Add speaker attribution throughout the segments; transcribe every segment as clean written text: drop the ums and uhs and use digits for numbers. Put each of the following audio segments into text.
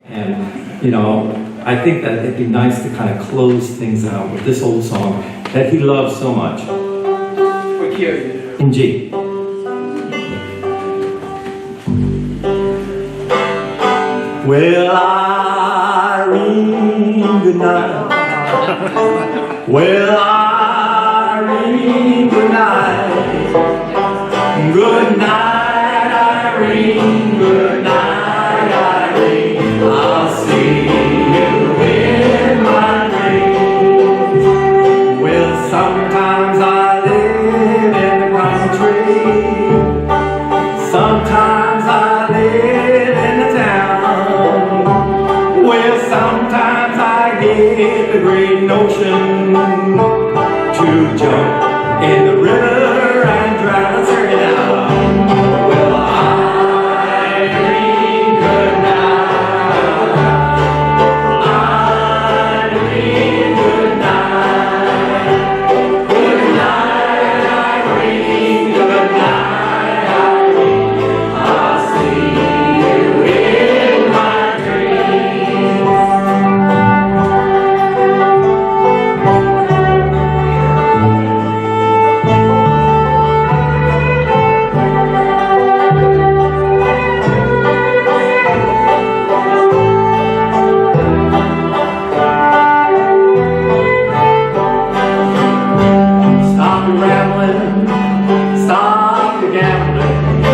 Speaker 1: And, you know, I think that it'd be nice to kind of close things out with this old song that he loves so much.
Speaker 2: What key are you?
Speaker 1: In G. Well, Irene, good night. Well, Irene, good night. Good night, Irene, good night, Irene. I'll see you in my dreams. Well, sometimes I live in the country. Sometimes I live in the town. Well, sometimes I get the great notion to jump in the river and drown and sing it out. Well, Irene, good night. Irene, good night. Good night, Irene, good night, Irene. I'll see you in my dreams. Stop your rambling, stop your gambling,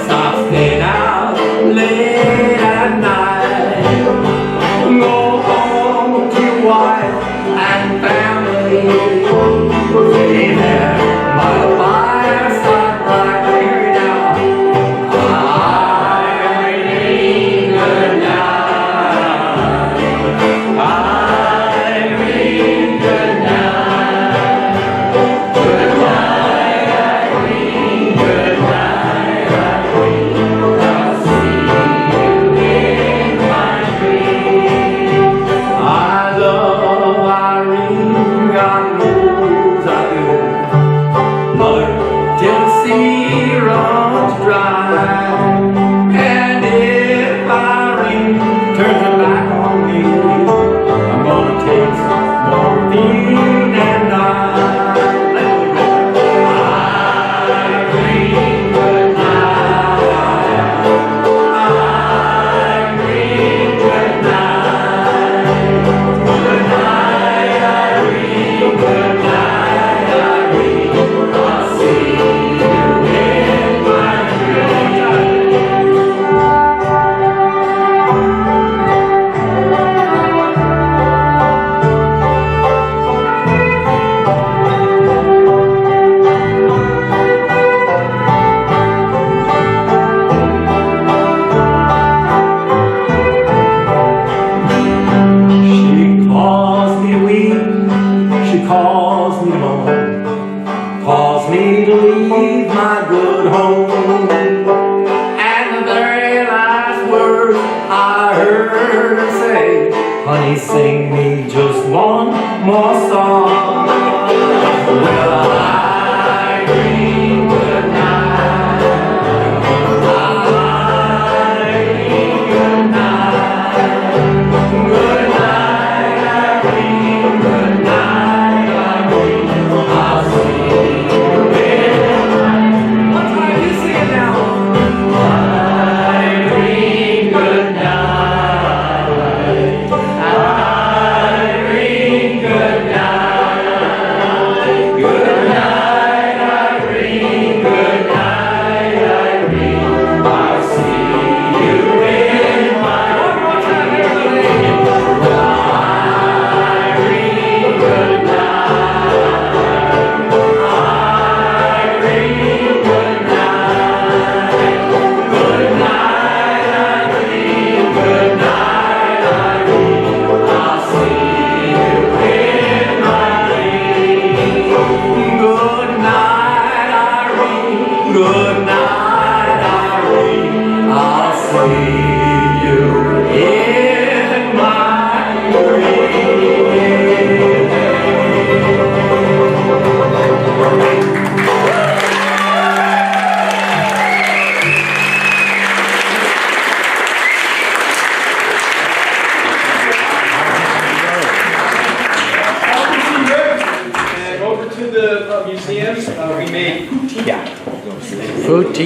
Speaker 1: stop staying out late at night. Go home to your wife and family. Stay there by the fireside right here now. Irene, good night. Irene, good night. Good night, Irene. Good night, Irene. I'll see you in my dreams. I love Irene, God knows I do. Mother, till the sea runs dry. And if Irene turns her back on me, I'm gonna take some morphine and die. Irene, good night. Irene, good night. Good night, Irene. Good night, Irene. I'll see you in my She calls me to weep, she calls me to moan, calls me to leave my good home. And the very last words I heard her say, honey, sing me just one more song. Well, Irene, good night. Irene, good night. Good night, Irene. Good night, Irene. I'll see you in my dreams. One time, you sing it now. Irene, good night. Irene, good night. Good night, Irene. Good night, Irene. I'll see you in my dreams. One more time, everybody. Irene, good night. Irene, good night. Good night, Irene. Good night, Irene. I'll see you in my dreams. Good night, Irene. Good night, Irene. I'll see you in my dreams.
Speaker 2: the museums, we made poutine.
Speaker 3: Yeah. Poutine.